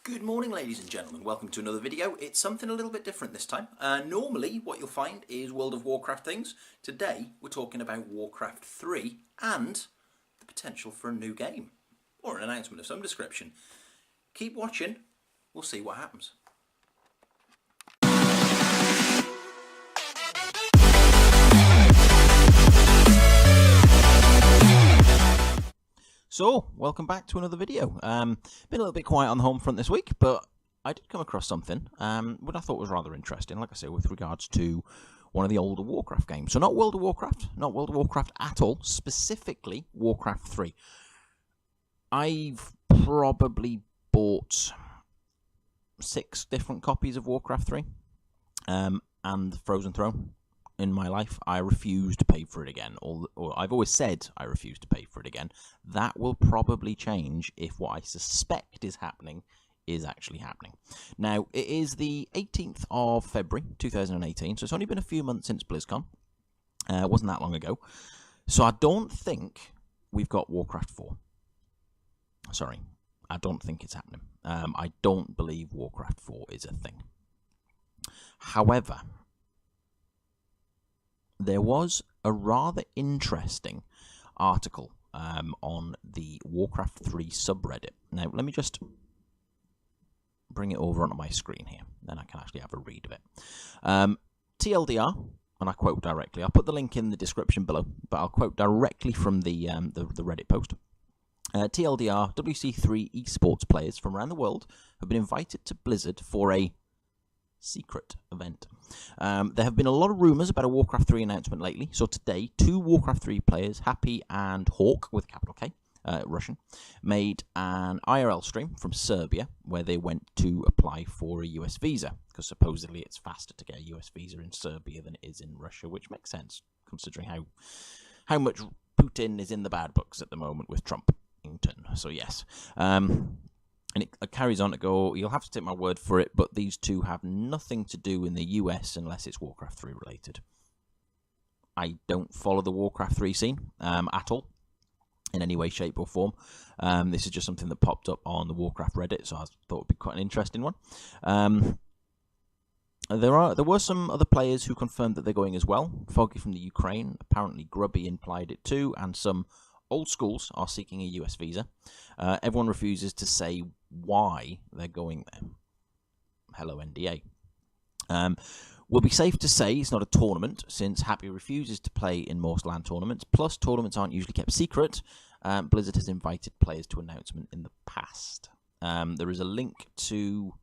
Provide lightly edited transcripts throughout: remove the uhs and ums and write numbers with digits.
Good morning, ladies and gentlemen. Welcome to another video. It's something a little bit different this time. Normally, what you'll find is World of Warcraft things. Today, we're talking about Warcraft 3 and the potential for a new game, or an announcement of some description. Keep watching. We'll see what happens. So, welcome back to another video. Been a little bit quiet on the home front this week, but I did come across something what I thought was rather interesting, like I say, with regards to one of the older Warcraft games. So not World of Warcraft, not World of Warcraft at all, specifically Warcraft 3. I've probably bought 6 different copies of Warcraft 3 and Frozen Throne. In my life, I refuse to pay for it again. Or I've always said I refuse to pay for it again. That will probably change if what I suspect is happening is actually happening. Now, it is the 18th of February 2018, so it's only been a few months since BlizzCon. It wasn't that long ago. So I don't think we've got Warcraft 4. Sorry, I don't think it's happening. I don't believe Warcraft 4 is a thing. However, there was a rather interesting article on the Warcraft 3 subreddit. Now, let me just bring it over onto my screen here, then I can actually have a read of it. TLDR, and I quote directly. I'll put the link in the description below, but I'll quote directly from the Reddit post. TLDR, WC3 esports players from around the world have been invited to Blizzard for a secret event. There have been a lot of rumours about a Warcraft 3 announcement lately, so today 2 Warcraft 3 players, Happy and Hawk with capital K, Russian, made an IRL stream from Serbia where they went to apply for a US visa, because supposedly it's faster to get a US visa in Serbia than it is in Russia, which makes sense considering how much Putin is in the bad books at the moment with Trump. So yes. And it carries on to go, you'll have to take my word for it, but these two have nothing to do in the US unless it's Warcraft 3 related. I don't follow the Warcraft 3 scene at all, in any way, shape or form. This is just something that popped up on the Warcraft Reddit, so I thought it would be quite an interesting one. There were some other players who confirmed that they're going as well. Foggy from the Ukraine, apparently Grubby implied it too, and some old schools are seeking a US visa. Everyone refuses to say why they're going there. Hello, NDA. We'll be safe to say it's not a tournament, since Happy refuses to play in most LAN tournaments. Plus, tournaments aren't usually kept secret. Blizzard has invited players to announcement in the past. There is a link to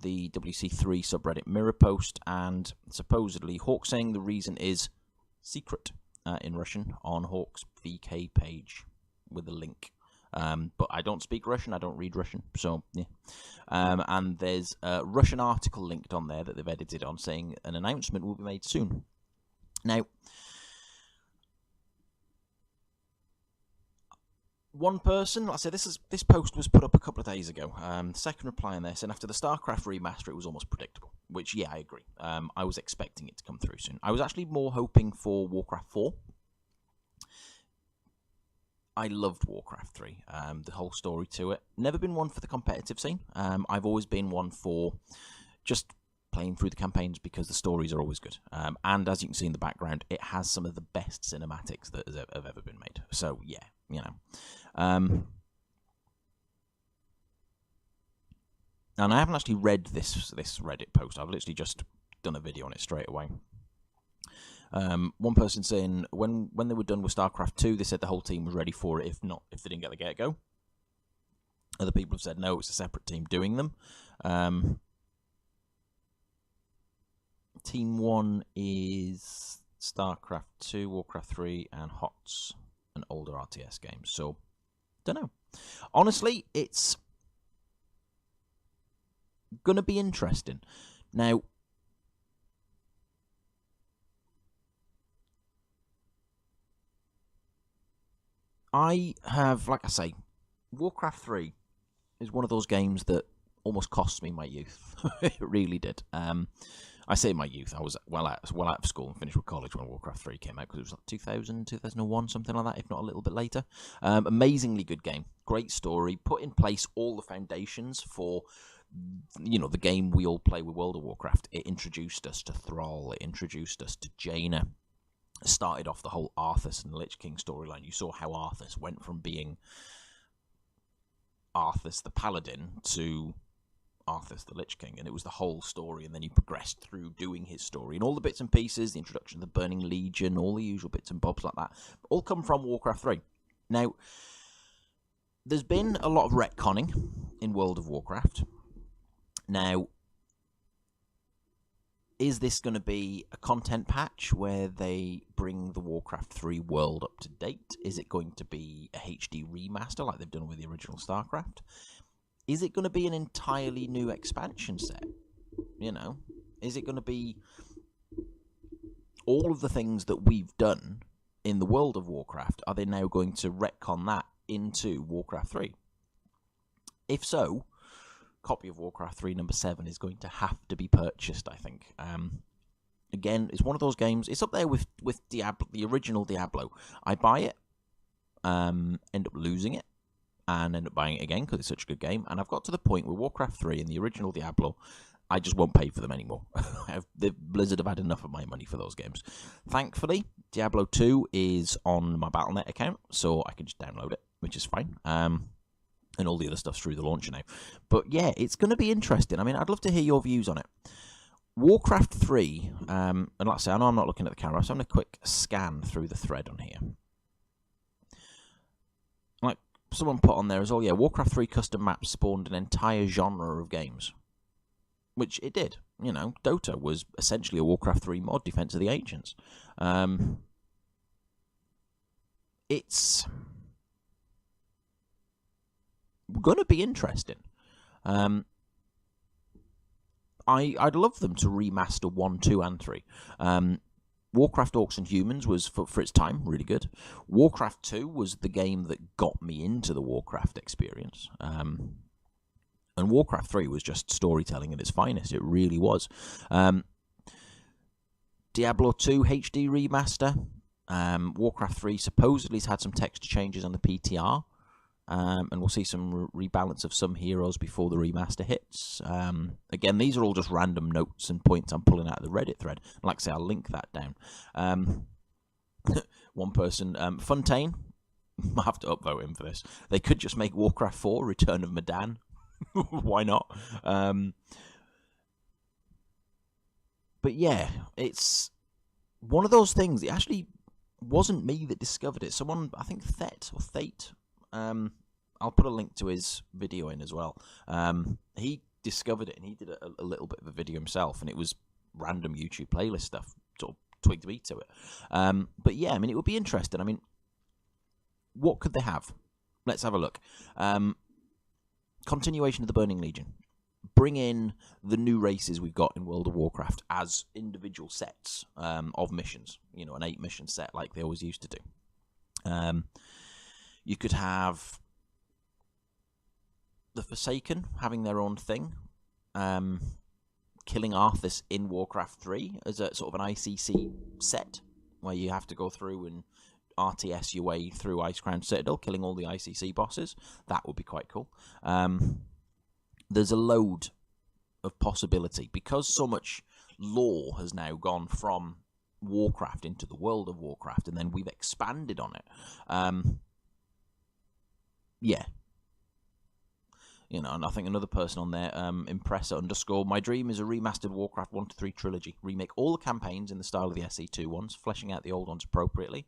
the WC3 subreddit mirror post, and supposedly Hawk saying the reason is secret in Russian on Hawk's VK page with a link. But I don't speak Russian, I don't read Russian, so yeah. And there's a Russian article linked on there that they've edited on saying an announcement will be made soon. Now, one person, like I said, this post was put up a couple of days ago. Second reply on this, and after the StarCraft remaster, it was almost predictable. Which, yeah, I agree. I was expecting it to come through soon. I was actually more hoping for Warcraft 4. I loved Warcraft 3, the whole story to it. Never been one for the competitive scene. I've always been one for just playing through the campaigns because the stories are always good. And as you can see in the background, it has some of the best cinematics that have ever been made. So, yeah, you know. And I haven't actually read this Reddit post. I've literally just done a video on it straight away. One person saying when they were done with StarCraft 2, they said the whole team was ready for it. If not, if they didn't get the get-go. Other people have said no, it's a separate team doing them. Team 1 is StarCraft 2, Warcraft 3, and HOTS, an older RTS game. So, don't know. Honestly, it's gonna be interesting. Now, I have, like I say, Warcraft 3 is one of those games that almost cost me my youth. It really did. I say my youth. I was well out of school and finished with college when Warcraft 3 came out, because it was like 2000, 2001, something like that, if not a little bit later. Amazingly good game. Great story. Put in place all the foundations for, the game we all play with World of Warcraft. It introduced us to Thrall. It introduced us to Jaina. It started off the whole Arthas and Lich King storyline. You saw how Arthas went from being Arthas the Paladin to Arthas the Lich King, and it was the whole story, and then he progressed through doing his story, and all the bits and pieces, the introduction of the Burning Legion, all the usual bits and bobs like that, all come from Warcraft 3. Now, there's been a lot of retconning in World of Warcraft. Now, is this going to be a content patch where they bring the Warcraft 3 world up to date? Is it going to be a HD remaster like they've done with the original StarCraft? Is it going to be an entirely new expansion set? Is it going to be all of the things that we've done in the World of Warcraft? Are they now going to retcon that into Warcraft 3? If so, copy of Warcraft 3 number 7 is going to have to be purchased, I think. Again, it's one of those games. It's up there with Diablo, the original Diablo. I buy it, end up losing it, and end up buying it again because it's such a good game. And I've got to the point with Warcraft 3 and the original Diablo, I just won't pay for them anymore. Blizzard have had enough of my money for those games. Thankfully, Diablo 2 is on my Battle.net account, so I can just download it, which is fine. And all the other stuff's through the launcher now. But yeah, it's going to be interesting. I mean, I'd love to hear your views on it. Warcraft 3, and like I say, I know I'm not looking at the camera, so I'm going to quick scan through the thread on here. Like someone put on there as well, yeah, Warcraft 3 custom maps spawned an entire genre of games. Which it did. Dota was essentially a Warcraft 3 mod, Defense of the Ancients. It's going to be interesting. I'd love them to remaster 1, 2, and 3. Warcraft Orcs and Humans was, for its time, really good. Warcraft 2 was the game that got me into the Warcraft experience. And Warcraft 3 was just storytelling at its finest. It really was. Diablo 2 HD remaster. Warcraft 3 supposedly has had some texture changes on the PTR. And we'll see some rebalance of some heroes before the remaster hits. Again, these are all just random notes and points I'm pulling out of the Reddit thread. Like I say, I'll link that down. One person, Fontaine, I have to upvote him for this. They could just make Warcraft 4 Return of Madan. Why not? But yeah, it's one of those things. It actually wasn't me that discovered it. Someone, I think Thate. I'll put a link to his video in as well. He discovered it and he did a little bit of a video himself, and it was random YouTube playlist stuff, sort of twigged me to it. But yeah, I mean, it would be interesting. I mean, what could they have? Let's have a look. Continuation of the Burning Legion. Bring in the new races we've got in World of Warcraft as individual sets of missions. An 8-mission set like they always used to do. You could have the Forsaken having their own thing. Killing Arthas in Warcraft 3 as a sort of an ICC set where you have to go through and RTS your way through Icecrown Citadel, killing all the ICC bosses. That would be quite cool. There's a load of possibility because so much lore has now gone from Warcraft into the World of Warcraft, and then we've expanded on it. Yeah. And I think another person on there, Impressor_, my dream is a remastered Warcraft 1 to 3 trilogy. Remake all the campaigns in the style of the SE2 ones, fleshing out the old ones appropriately.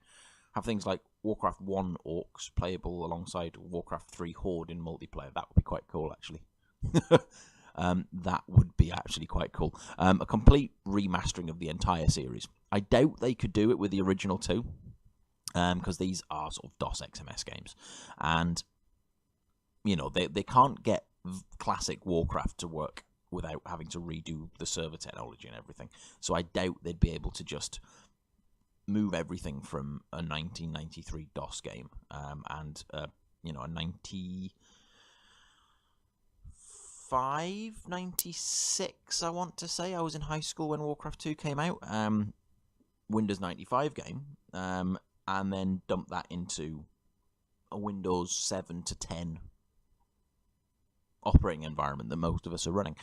Have things like Warcraft 1 Orcs playable alongside Warcraft 3 Horde in multiplayer. That would be quite cool, actually. That would be actually quite cool. A complete remastering of the entire series. I doubt they could do it with the original 2, because these are sort of DOS XMS games. And, they can't get classic Warcraft to work without having to redo the server technology and everything. So I doubt they'd be able to just move everything from a 1993 DOS game and a 95, 96, I want to say. I was in high school when Warcraft 2 came out. Windows 95 game. And then dumped that into a Windows 7 to 10 operating environment that most of us are running.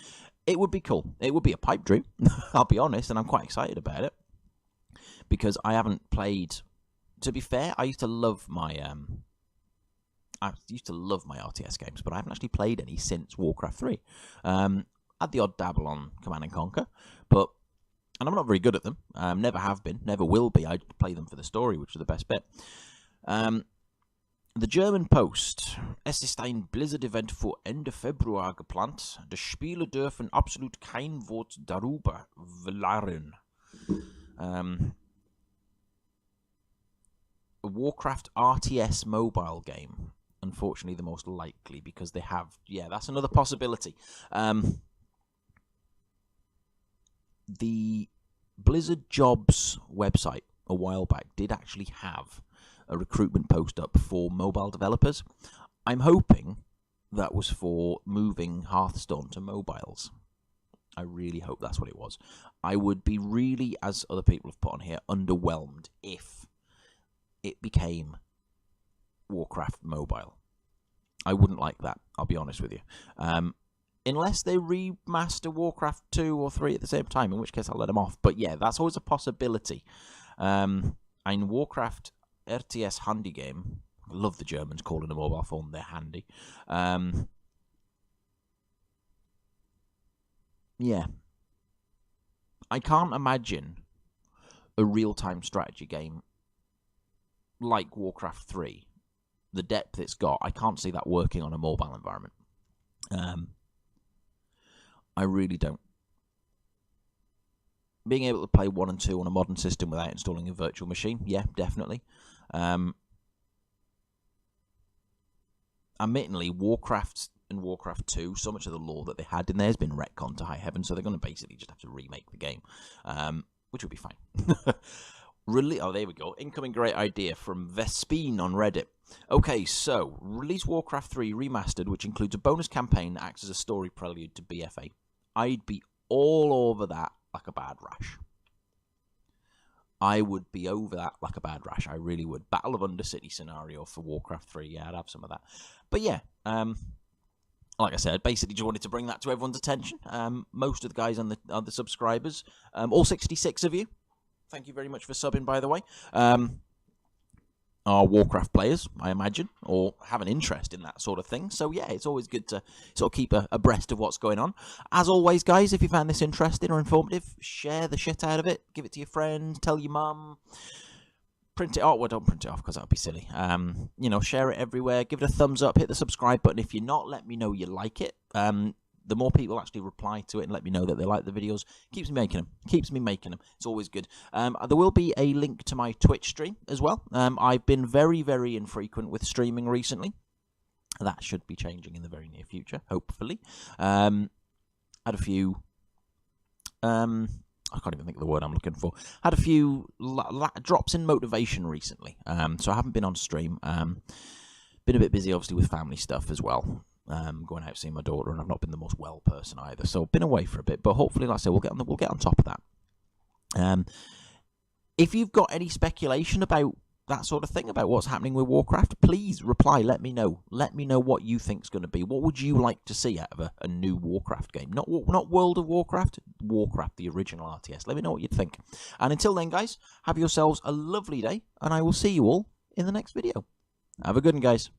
It would be cool. It would be a pipe dream, I'll be honest, and I'm quite excited about it. Because I haven't played... To be fair, I used to love my RTS games, but I haven't actually played any since Warcraft 3. Had the odd dabble on Command & Conquer, and I'm not very good at them. Never have been, never will be. I play them for the story, which is the best bit. The German Post. Es ist ein Blizzard-Event für Ende Februar geplant. Die Spieler dürfen absolut kein Wort darüber verlieren. A Warcraft RTS mobile game. Unfortunately, the most likely, because they have... Yeah, that's another possibility. The Blizzard Jobs website a while back did actually have a recruitment post up for mobile developers. I'm hoping that was for moving Hearthstone to mobiles. I really hope that's what it was. I would be really, as other people have put on here, underwhelmed if it became Warcraft mobile. I wouldn't like that, I'll be honest with you. Unless they remaster Warcraft 2 or 3 at the same time, in which case I'll let them off. But yeah, that's always a possibility. Ein Warcraft RTS Handy game. I love the Germans calling a mobile phone their handy. Yeah. I can't imagine a real-time strategy game like Warcraft 3. The depth it's got, I can't see that working on a mobile environment. I really don't. Being able to play 1 and 2 on a modern system without installing a virtual machine, yeah, definitely. Admittedly, Warcraft and Warcraft 2, so much of the lore that they had in there has been retconned to high heaven, so they're going to basically just have to remake the game, which would be fine. Oh, there we go. Incoming great idea from Vespine on Reddit. Okay, so, release Warcraft 3 Remastered, which includes a bonus campaign that acts as a story prelude to BFA. I'd be all over that like a bad rash. I would be over that like a bad rash. I really would. Battle of Undercity scenario for Warcraft 3. Yeah, I'd have some of that. But yeah, like I said, basically just wanted to bring that to everyone's attention. Most of the guys on the subscribers, all 66 of you, thank you very much for subbing, by the way, are Warcraft players, I imagine, or have an interest in that sort of thing. So yeah, it's always good to sort of keep abreast of what's going on. As always, guys, if you found this interesting or informative, share the shit out of it. Give it to your friends, tell your mum. Print it off. Well, don't print it off because that would be silly. You know, share it everywhere. Give it a thumbs up. Hit the subscribe button. If you're not, let me know you like it. The more people actually reply to it and let me know that they like the videos, keeps me making them. Keeps me making them. It's always good. There will be a link to my Twitch stream as well. I've been very, very infrequent with streaming recently. That should be changing in the very near future, hopefully. Had a few... I can't even think of the word I'm looking for. Had a few drops in motivation recently. So I haven't been on stream. Been a bit busy, obviously, with family stuff as well. Going out seeing my daughter, and I've not been the most well person either, so been away for a bit. But hopefully, like I say, we'll get on top of that. If you've got any speculation about that sort of thing, about what's happening with Warcraft, please reply. Let me know. Let me know what you think's going to be. What would you like to see out of a new Warcraft game? Not World of Warcraft, Warcraft, the original RTS. Let me know what you think. And until then, guys, have yourselves a lovely day, and I will see you all in the next video. Have a good one, guys.